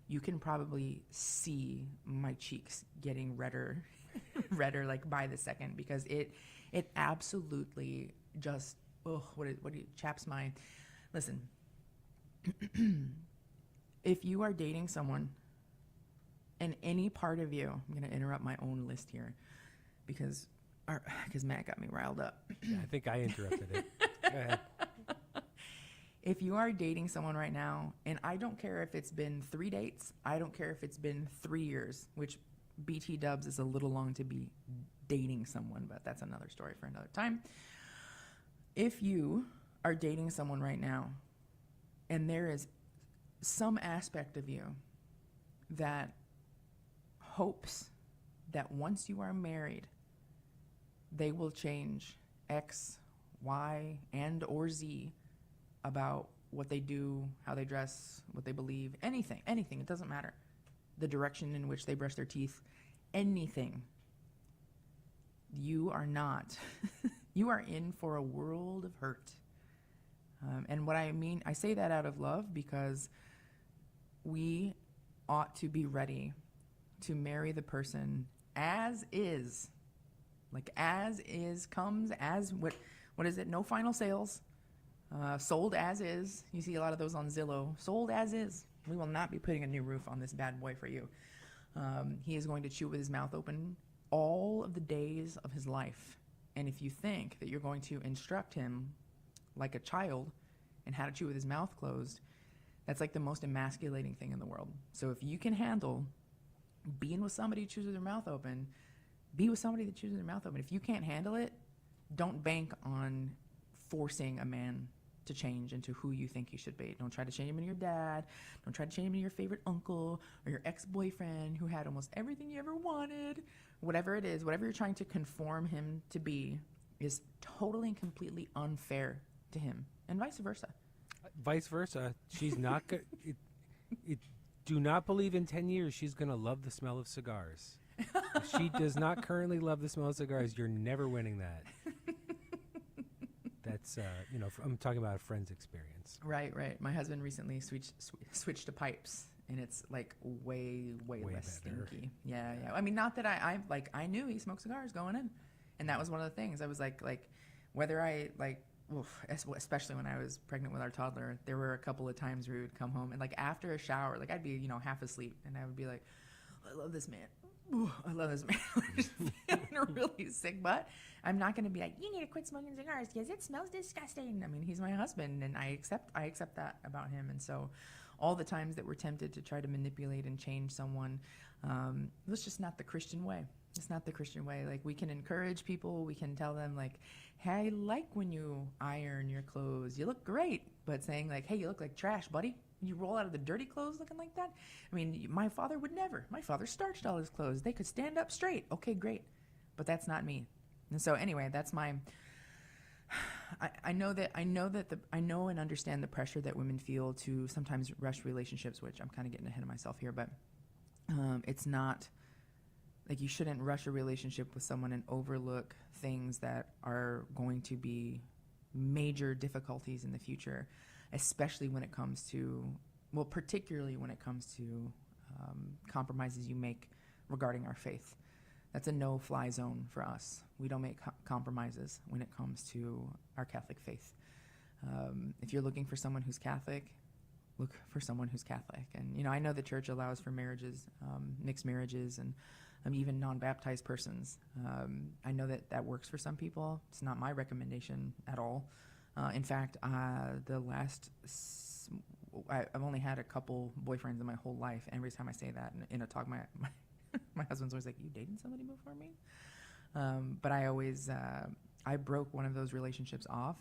you can probably see my cheeks getting redder like by the second, because it absolutely just chaps my. Listen, if you are dating someone and any part of you, I'm going to interrupt my own list here because Matt got me riled up. Yeah, I think I interrupted it. Go ahead. If you are dating someone right now, and I don't care if it's been 3 dates, I don't care if it's been 3 years, which BT dubs is a little long to be dating someone, but that's another story for another time. If you are dating someone right now, and there is some aspect of you that hopes that once you are married, they will change X, Y, and or Z about what they do, how they dress, what they believe, anything, it doesn't matter. The direction in which they brush their teeth, anything. You are not, you are in for a world of hurt. And what I mean, I say that out of love, because we ought to be ready to marry the person as is. Like as is, comes as, what is it? No final sales. Sold as is. You see a lot of those on Zillow. Sold as is. We will not be putting a new roof on this bad boy for you. He is going to chew with his mouth open all of the days of his life. And if you think that you're going to instruct him like a child and how to chew with his mouth closed, that's like the most emasculating thing in the world. So if you can handle being with somebody who chews with their mouth open, be with somebody that chews with their mouth open. If you can't handle it, don't bank on forcing a man to change into who you think he should be. Don't try to change him into your dad. Don't try to change him into your favorite uncle or your ex-boyfriend who had almost everything you ever wanted. Whatever it is, whatever you're trying to conform him to be is totally and completely unfair to him, and vice versa. Vice versa. She's not good. Do not believe in 10 years she's going to love the smell of cigars. If she does not currently love the smell of cigars, you're never winning that. That's, I'm talking about a friend's experience. Right. My husband recently switched to pipes, and it's like way less better. stinky. Yeah. I mean, not that I knew he smoked cigars going in, and that was one of the things. I was like whether I especially when I was pregnant with our toddler, there were a couple of times where we would come home and like after a shower, like I'd be half asleep, and I would be like, I love this man. Ooh, I love this man. Just feeling a really sick butt. I'm not going to be like, you need to quit smoking cigars because it smells disgusting. I mean, he's my husband, and I accept that about him. And so all the times that we're tempted to try to manipulate and change someone, it's just not the Christian way. It's not the Christian way. Like, we can encourage people. We can tell them, like, hey, I like when you iron your clothes. You look great. But saying, like, hey, you look like trash, buddy. You roll out of the dirty clothes looking like that? I mean, my father would never. My father starched all his clothes. They could stand up straight. Okay, great. But that's not me. And so anyway, that's my... I know and understand the pressure that women feel to sometimes rush relationships, which I'm kind of getting ahead of myself here, but it's not... Like, you shouldn't rush a relationship with someone and overlook things that are going to be major difficulties in the future, especially when it comes to, particularly when it comes to compromises you make regarding our faith. That's a no-fly zone for us. We don't make compromises when it comes to our Catholic faith. If you're looking for someone who's Catholic, look for someone who's Catholic. And, I know the church allows for marriages, mixed marriages, and even non-baptized persons. I know that works for some people. It's not my recommendation at all. In fact, I've only had a couple boyfriends in my whole life. And every time I say that in a talk, my husband's always like, "You dating somebody before me?" But I broke one of those relationships off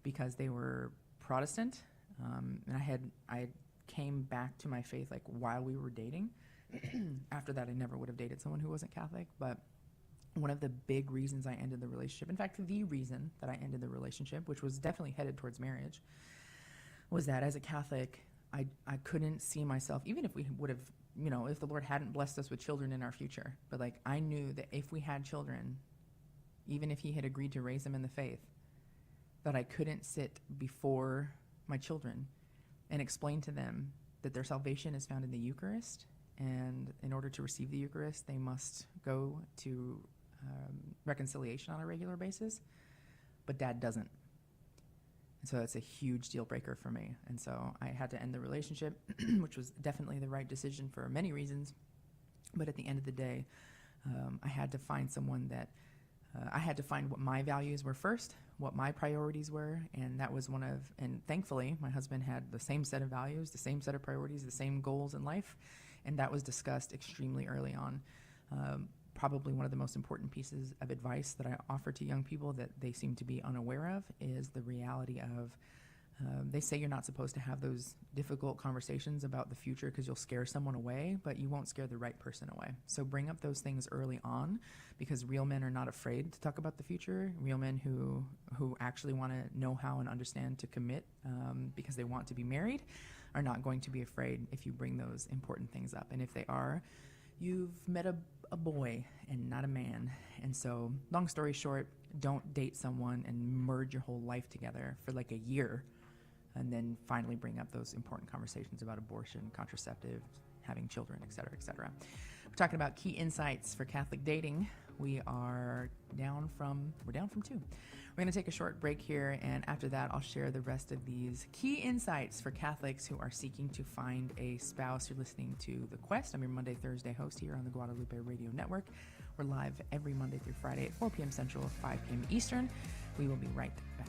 because they were Protestant, and I came back to my faith like while we were dating. After that, I never would have dated someone who wasn't Catholic. But one of the big reasons I ended the relationship, in fact, the reason that I ended the relationship, which was definitely headed towards marriage, was that as a Catholic, I couldn't see myself, even if we would have, if the Lord hadn't blessed us with children in our future. But like, I knew that if we had children, even if he had agreed to raise them in the faith, that I couldn't sit before my children and explain to them that their salvation is found in the Eucharist. And in order to receive the Eucharist, they must go to reconciliation on a regular basis. But Dad doesn't. And so that's a huge deal breaker for me. And so I had to end the relationship, which was definitely the right decision for many reasons. But at the end of the day, I had to find someone that I had to find what my values were first, what my priorities were, and that was and thankfully, my husband had the same set of values, the same set of priorities, the same goals in life. And that was discussed extremely early on. Probably one of the most important pieces of advice that I offer to young people that they seem to be unaware of is the reality of, they say you're not supposed to have those difficult conversations about the future because you'll scare someone away, but you won't scare the right person away. So bring up those things early on, because real men are not afraid to talk about the future. Real men who actually want to know how and understand to commit because they want to be married are not going to be afraid if you bring those important things up. And if they are, you've met a boy and not a man. And so, long story short, don't date someone and merge your whole life together for like a year and then finally bring up those important conversations about abortion, contraceptive, having children, et cetera, et cetera. We're talking about key insights for Catholic dating. We're down from 2. We're going to take a short break here, and after that, I'll share the rest of these key insights for Catholics who are seeking to find a spouse. You're listening to The Quest. I'm your Monday, Thursday host here on the Guadalupe Radio Network. We're live every Monday through Friday at 4 p.m. Central, 5 p.m. Eastern. We will be right back.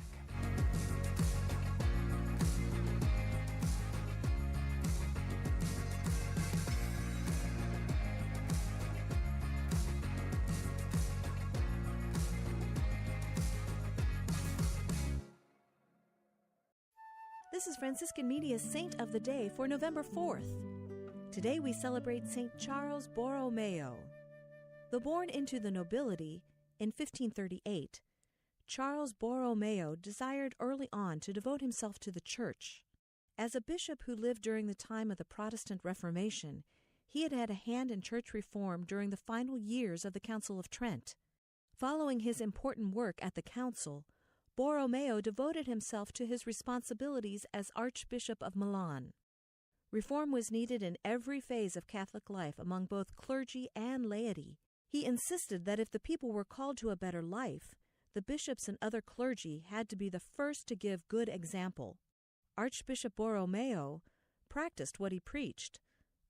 This is Franciscan Media's Saint of the Day for November 4th. Today we celebrate Saint Charles Borromeo. Though born into the nobility in 1538, Charles Borromeo desired early on to devote himself to the Church. As a bishop who lived during the time of the Protestant Reformation, he had had a hand in church reform during the final years of the Council of Trent. Following his important work at the council, Borromeo devoted himself to his responsibilities as Archbishop of Milan. Reform was needed in every phase of Catholic life among both clergy and laity. He insisted that if the people were called to a better life, the bishops and other clergy had to be the first to give good example. Archbishop Borromeo practiced what he preached,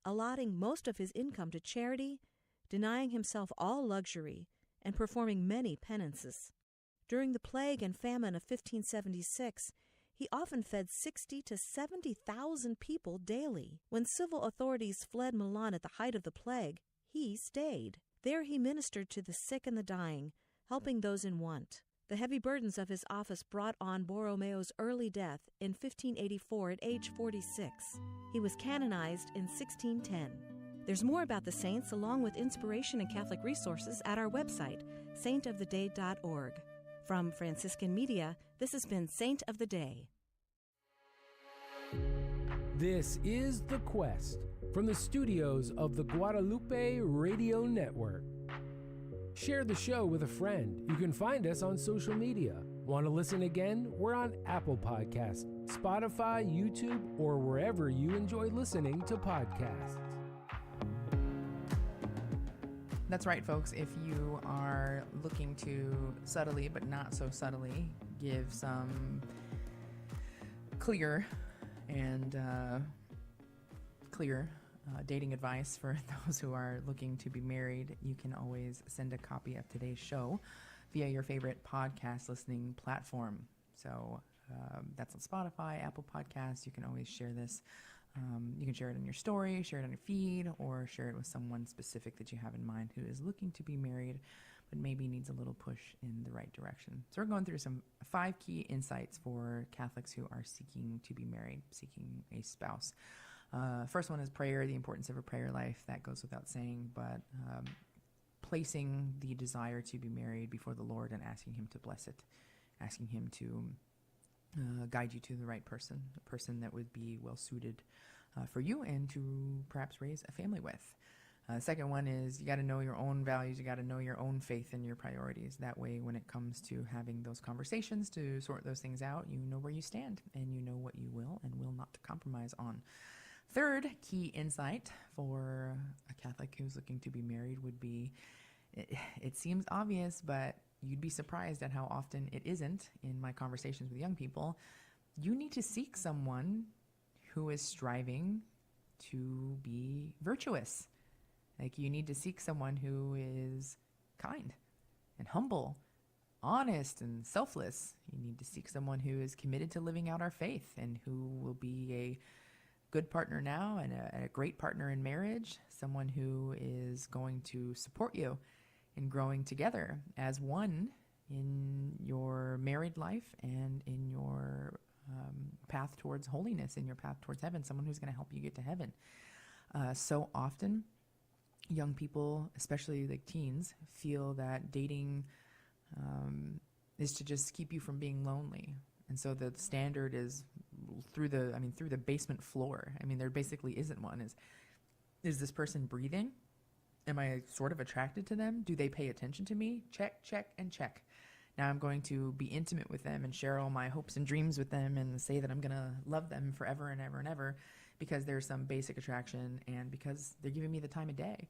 allotting most of his income to charity, denying himself all luxury, and performing many penances. During the plague and famine of 1576, he often fed 60,000 to 70,000 people daily. When civil authorities fled Milan at the height of the plague, he stayed. There he ministered to the sick and the dying, helping those in want. The heavy burdens of his office brought on Borromeo's early death in 1584 at age 46. He was canonized in 1610. There's more about the saints along with inspiration and Catholic resources at our website, saintoftheday.org. From Franciscan Media, this has been Saint of the Day. This is The Quest from the studios of the Guadalupe Radio Network. Share the show with a friend. You can find us on social media. Want to listen again? We're on Apple Podcasts, Spotify, YouTube, or wherever you enjoy listening to podcasts. That's right, folks. If you are looking to subtly, but not so subtly, give some clear dating advice for those who are looking to be married, you can always send a copy of today's show via your favorite podcast listening platform. So that's on Spotify, Apple Podcasts. You can always share this. You can share it in your story, share it on your feed, or share it with someone specific that you have in mind who is looking to be married, but maybe needs a little push in the right direction. So we're going through some 5 key insights for Catholics who are seeking to be married, seeking a spouse. First one is prayer, the importance of a prayer life. That goes without saying, but placing the desire to be married before the Lord and asking Him to bless it, asking Him to guide you to the right person, a person that would be well suited for you and to perhaps raise a family with. Second one is you got to know your own values. You got to know your own faith and your priorities. That way, when it comes to having those conversations to sort those things out, you know where you stand and you know what you will and will not compromise on. Third key insight for a Catholic who's looking to be married would be, it seems obvious, but you'd be surprised at how often it isn't in my conversations with young people. You need to seek someone who is striving to be virtuous. Like, you need to seek someone who is kind and humble, honest and selfless. You need to seek someone who is committed to living out our faith and who will be a good partner now and a great partner in marriage, someone who is going to support you in growing together as one in your married life and in your path towards holiness, in your path towards heaven, someone who's going to help you get to heaven. So often, young people, especially like teens, feel that dating is to just keep you from being lonely. And so the standard is through the basement floor. I mean, there basically isn't one. Is this person breathing? Am I sort of attracted to them? Do they pay attention to me? Check, check, and check. Now I'm going to be intimate with them and share all my hopes and dreams with them and say that I'm going to love them forever and ever and ever because there's some basic attraction and because they're giving me the time of day.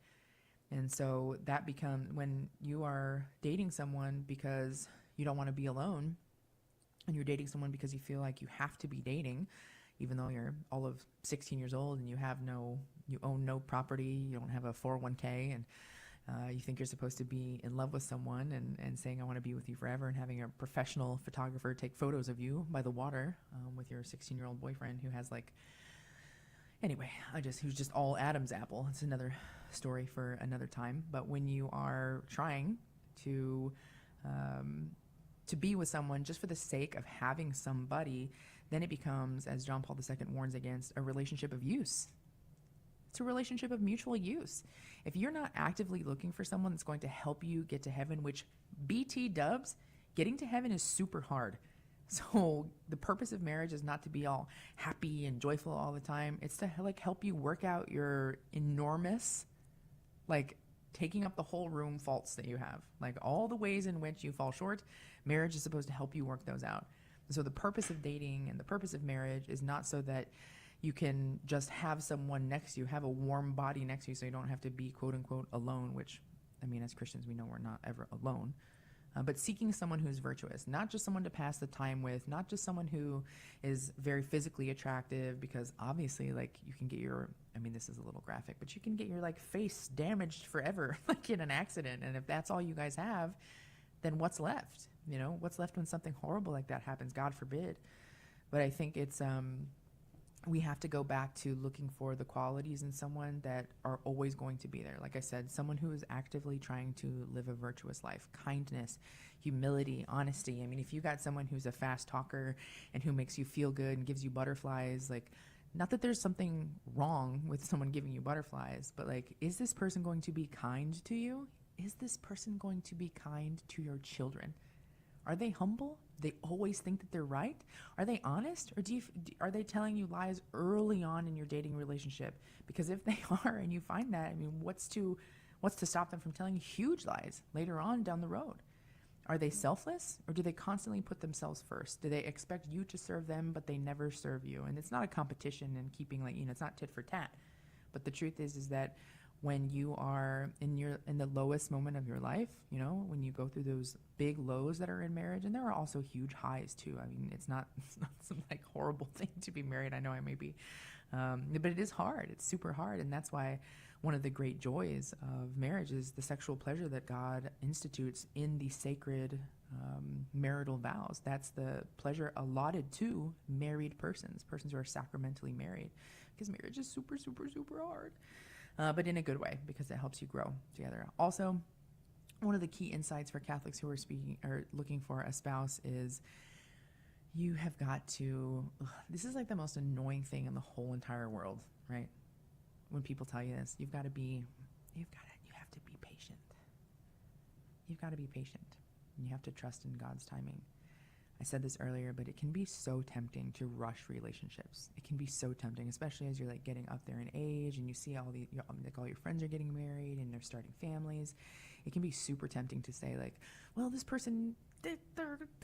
And so that becomes, when you are dating someone because you don't want to be alone, and you're dating someone because you feel like you have to be dating, even though you're all of 16 years old and you own no property, you don't have a 401k, and You think you're supposed to be in love with someone and saying, I want to be with you forever, and having a professional photographer take photos of you by the water with your 16-year-old boyfriend who has who's just all Adam's apple. It's another story for another time. But when you are trying to be with someone just for the sake of having somebody, then it becomes, as John Paul II warns against, a relationship of use. It's a relationship of mutual use. If you're not actively looking for someone that's going to help you get to heaven, which BT dubs, getting to heaven is super hard. So the purpose of marriage is not to be all happy and joyful all the time. It's to help you work out your enormous, taking up the whole room faults that you have. All the ways in which you fall short, marriage is supposed to help you work those out. So the purpose of dating and the purpose of marriage is not so that you can just have someone next to you, have a warm body next to you so you don't have to be quote unquote alone, which, as Christians, we know we're not ever alone. But seeking someone who's virtuous, not just someone to pass the time with, not just someone who is very physically attractive, because obviously, you can get your, this is a little graphic, but you can get your face damaged forever, in an accident. And if that's all you guys have, then what's left? What's left when something horrible like that happens? God forbid. But I think it's, we have to go back to looking for the qualities in someone that are always going to be there. Like I said, someone who is actively trying to live a virtuous life, kindness, humility, honesty. If you got someone who's a fast talker and who makes you feel good and gives you butterflies, not that there's something wrong with someone giving you butterflies, but is this person going to be kind to you? Is this person going to be kind to your children? Are they humble? They always think that they're right? Are they honest? Or are they telling you lies early on in your dating relationship? Because if they are and you find that, what's to stop them from telling huge lies later on down the road? Are they selfless, or do they constantly put themselves first? Do they expect you to serve them, but they never serve you? And it's not a competition and keeping it's not tit for tat. But the truth is that when you are in the lowest moment of your life, when you go through those big lows that are in marriage, and there are also huge highs too. It's not some horrible thing to be married. I know I may be, but it is hard. It's super hard, and that's why one of the great joys of marriage is the sexual pleasure that God institutes in the sacred marital vows. That's the pleasure allotted to married persons who are sacramentally married, because marriage is super, super, super hard. But in a good way, because it helps you grow together. Also, one of the key insights for Catholics who are looking for a spouse is you have got to, this is the most annoying thing in the whole entire world, right? When people tell you this, you have to be patient. You've got to be patient. And you have to trust in God's timing. I said this earlier, but it can be so tempting to rush relationships. It can be so tempting, especially as you're getting up there in age and you see all your friends are getting married and they're starting families. It can be super tempting to say well, this person, they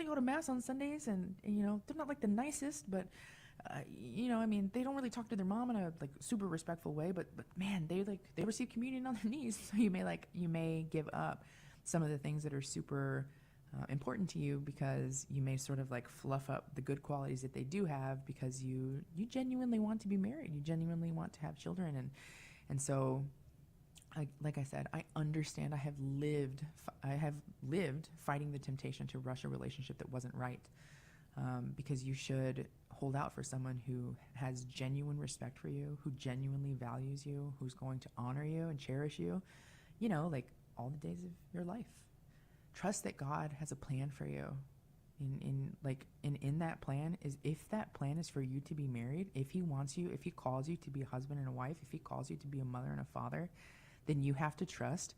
go to mass on Sundays and they're not the nicest, but they don't really talk to their mom in a super respectful way, but man, they receive communion on their knees. So you may give up some of the things that are super important to you, because you may sort of fluff up the good qualities that they do have, because you genuinely want to be married, you genuinely want to have children, and so like I said, I understand. I have lived fighting the temptation to rush a relationship that wasn't right, because you should hold out for someone who has genuine respect for you, who genuinely values you, who's going to honor you and cherish you, all the days of your life. Trust that God has a plan for you. In that plan is, if that plan is for you to be married, if he wants you, if he calls you to be a husband and a wife, if he calls you to be a mother and a father, then you have to trust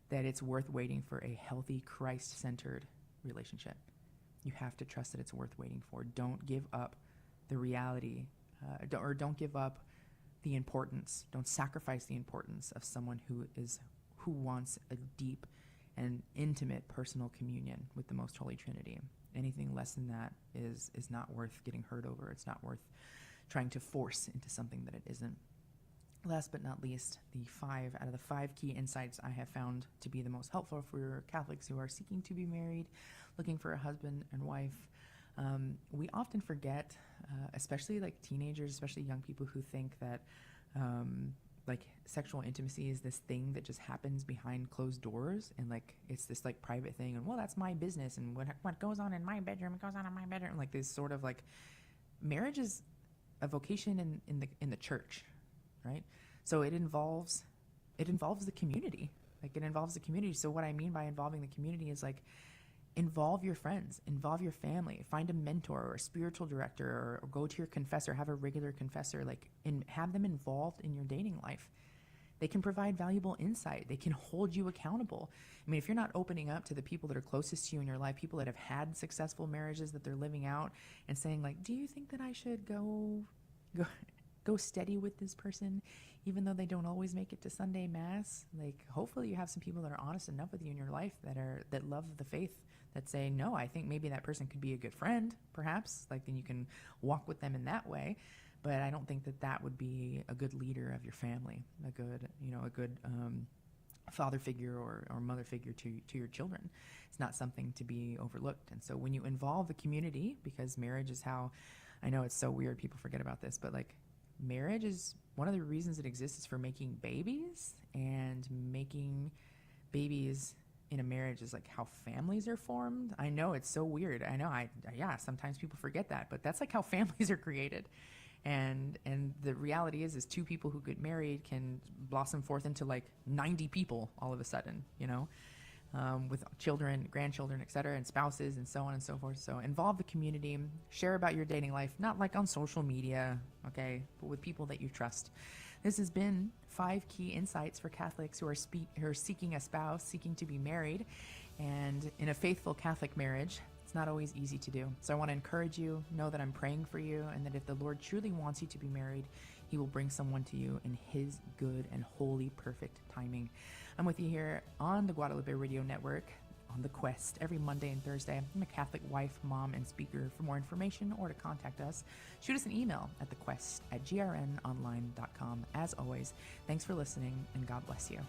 that it's worth waiting for a healthy, Christ-centered relationship. You have to trust that it's worth waiting for. Don't give up the reality, don't give up the importance. Don't sacrifice the importance of someone who wants a deep and intimate personal communion with the Most Holy Trinity. Anything less than that is not worth getting hurt over. It's not worth trying to force into something that it isn't. Last but not least, out of the five key insights I have found to be the most helpful for Catholics who are seeking to be married, looking for a husband and wife. We often forget, especially teenagers, especially young people, who think that like sexual intimacy is this thing that just happens behind closed doors, and like it's this like private thing, and well, that's my business, and what goes on in my bedroom, it goes on in my bedroom. Like this sort of like marriage is a vocation in the church, right? So it involves the community. Like it involves the community. So what I mean by involving the community is like involve your friends, involve your family, find a mentor or a spiritual director, or go to your confessor, have a regular confessor, like, and have them involved in your dating life. They can provide valuable insight. They can hold you accountable. I mean, if you're not opening up to the people that are closest to you in your life, people that have had successful marriages that they're living out, and saying like, do you think that I should go steady with this person, even though they don't always make it to Sunday Mass? Like, hopefully you have some people that are honest enough with you in your life that love the faith, that say, no, I think maybe that person could be a good friend, perhaps. Like, then you can walk with them in that way. But I don't think that would be a good leader of your family, a good father figure or mother figure to your children. It's not something to be overlooked. And so when you involve the community, because marriage is how, I know it's so weird, people forget about this, but like marriage is one of the reasons it exists, is for making babies, and making babies in a marriage is like how families are formed. I know it's so weird. I know sometimes people forget that, but that's like how families are created. And the reality is two people who get married can blossom forth into like 90 people all of a sudden, with children, grandchildren, et cetera, and spouses, and so on and so forth. So involve the community, share about your dating life, not like on social media, okay, but with people that you trust. This has been 5 key insights for Catholics who are seeking a spouse, seeking to be married, and in a faithful Catholic marriage, it's not always easy to do. So I want to encourage you, know that I'm praying for you, and that if the Lord truly wants you to be married, He will bring someone to you in His good and holy, perfect timing. I'm with you here on the Guadalupe Radio Network, on The Quest, every Monday and Thursday. I'm a Catholic wife, mom, and speaker. For more information or to contact us, shoot us an email at thequest@grnonline.com. As always, thanks for listening, and God bless you.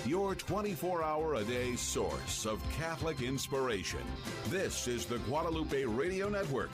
Your 24-hour-a-day source of Catholic inspiration. This is the Guadalupe Radio Network,